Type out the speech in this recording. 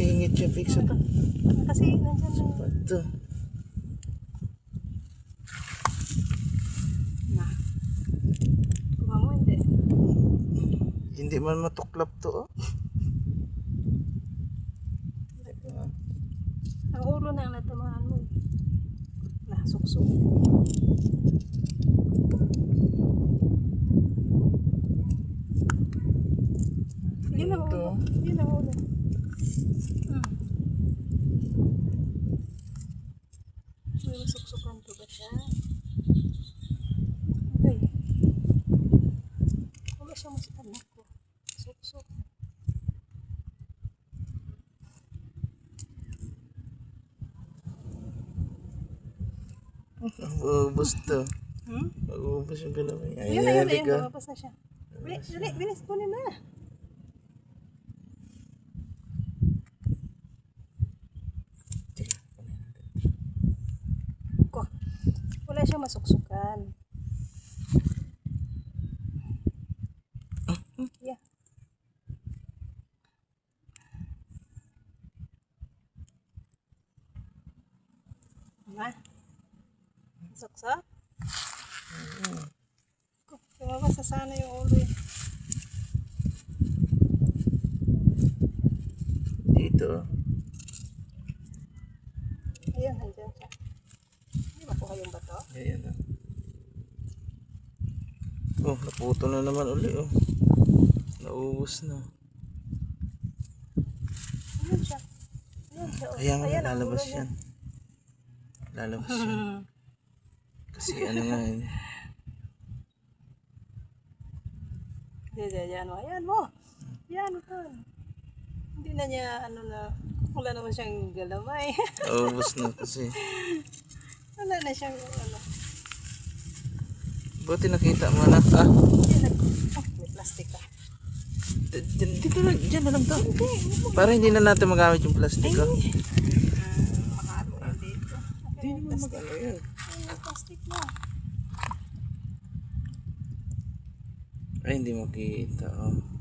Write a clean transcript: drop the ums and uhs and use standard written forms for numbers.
Singit siya, fix up. Kasi nandyan na. Ito. Na. Kuha mo, hindi. Hindi man matuklap to, oh. Ang ulo na ang natamaan mo. Nasuksok. Yun ang ulo. Yun ang ulo. May masuksukan to ba siya? Okay. Wala siya anak ko. Suksok. Ubus to. Hmm? Ubus yung galawin. Ayun na yun. Ayun. Lumabas na siya. Bilis. Kunin na. Ko. Wala siya masuksukan. Yeah. Ma. Suksok? Ko. Lumabas na sana yung ulo eh. Dito, oh. Ayan, nandiyan siya. Hindi makuha yung bato. Ayan, oh. Oh, naputo na naman uli, oh. Naubos na. Ayan siya. Ayan siya. Oh. Ayan, Ayan ang lalabas ulo niya. yan. Lalabas yan. Kasi ano nga yun. Ayan mo. Ayan mo. Ayan mo. Hindi na niya wala naman siyang galamay. Naubos na kasi. Wala na siyang Buti nakita mo na. Ah, may plastic ka. dito lang, dyan na lang to. Para hindi na natin magamit yung plastic, oh. Makalo yan dito. Hindi naman magano yan. Ay, plastic mo. Ay, hindi makita, oh.